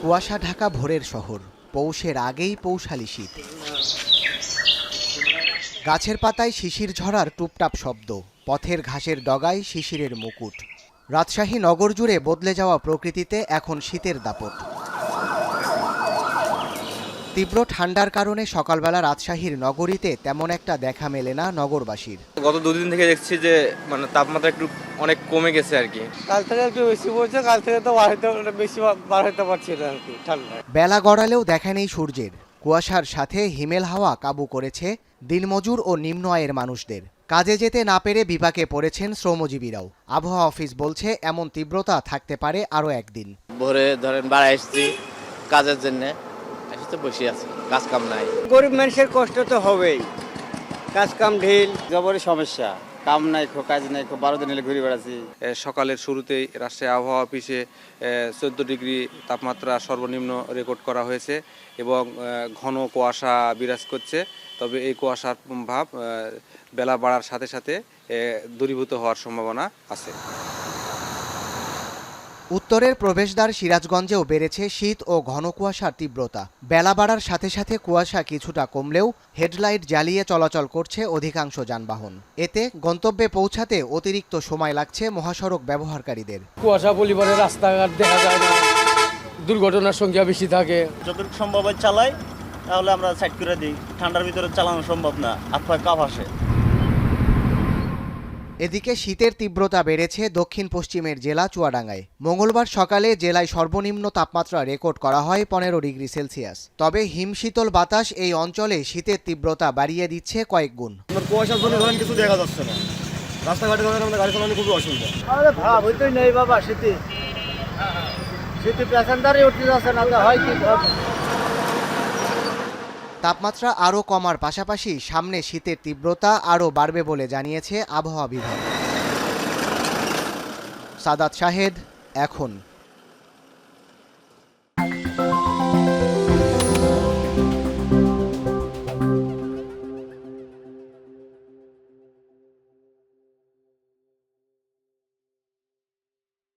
কুয়াশা ঢাকা ভোরের শহর, পৌষের আগেই পৌষালি শীত। গাছের পাতায় শিশির ঝরার টুপটাপ শব্দ, পথের ঘাসের ডগায় শিশিরের মুকুট। রাজশাহী নগর জুড়ে বদলে যাওয়া প্রকৃতিতে এখন শীতের দাপট। তীব্র ঠান্ডার কারণে সকালবেলা রাজশাহীর নগরীতে তেমন একটা দেখা মেলে না নগরবাসীর। গত দুদিন থেকে দেখছি যে তাপমাত্রা একটু অনেক কমে গেছে আর কি। কাল থেকে একটু বেশি পড়ছে, কাল থেকে তো বেশি বার হতে পারছি না আর কি ঠান্ডা। বেলা গড়ালেও দেখা নেই সূর্যের। কুয়াশার সাথে হিমেল হাওয়া কাবু করেছে দিনমজুর ও নিম্ন আয়ের মানুষদের। কাজে যেতে না পেরে বিপাকে পড়েছেন শ্রমজীবীরাও। আবহাওয়া অফিস বলছে এমন তীব্রতা থাকতে পারে আরও একদিন। ভোরে ধরেন বাড়া এসছি কাজের জন্য, এসে বসে আছি, কাজ কাম নাই। গরিব মানুষের কষ্ট তো হবেই, কাজ কাম ঢিল জবরই সমস্যা, কাম নাই, কাজ নাই, 12 দিন এলে ঘুরে বেড়াচ্ছি। সকালের শুরুতেই রাজশাহী আবহাওয়া অফিসে 14 ডিগ্রি তাপমাত্রা সর্বনিম্ন রেকর্ড করা হয়েছে এবং ঘন কুয়াশা বিরাজ করছে। তবে এই কুয়াশার ভাব বেলা বাড়ার সাথে সাথে দূরীভূত হওয়ার সম্ভাবনা আছে। উত্তরের প্রবেশদ্বার সিরাজগঞ্জেও বেড়েছে শীত ও ঘন কুয়াশার তীব্রতা। বেলা বাড়ার সাথে সাথে কুয়াশা কিছুটা কমলেও হেডলাইট জ্বালিয়ে চলাচল করছে অধিকাংশ যানবাহন। এতে গন্তব্যে পৌঁছাতে অতিরিক্ত সময় লাগছে মহাসড়ক ব্যবহারকারীদের। কুয়াশা পরিবারে রাস্তাঘাট দেখা যায় না, দুর্ঘটনার সংখ্যা বেশি থাকে। যতটুকু সম্ভব চালাই, তাহলে আমরা সাইড করে দিই। ঠান্ডার ভিতরে চালানো সম্ভব না, হাত কাঁপ আসে। এদিকে শীতের তীব্রতা বেড়েছে দক্ষিণ পশ্চিমের জেলা চুয়াডাঙ্গায়। মঙ্গলবার সকালে জেলায় সর্বনিম্ন তাপমাত্রা রেকর্ড করা হয় 15 ডিগ্রি সেলসিয়াস। তবে হিমশীতল বাতাস এই অঞ্চলে শীতের তীব্রতা বাড়িয়ে দিচ্ছে কয়েক গুণ। কুয়াশার জন্য ধরেন কিছু দেখা যাচ্ছে না, রাস্তাঘাটে আমাদের গাড়ি চালানো খুবই অসুবিধা। আরে ভাব হইতই নেই বাবা, শীতে প্যাসেঞ্জারই উঠতে যাচ্ছে না, হয় কি? তাপমাত্রা আরও কমার পাশাপাশি সামনে শীতের তীব্রতা আরও বাড়বে বলে জানিয়েছে আবহাওয়া বিভাগ। সাদাত শাহেদ, এখন।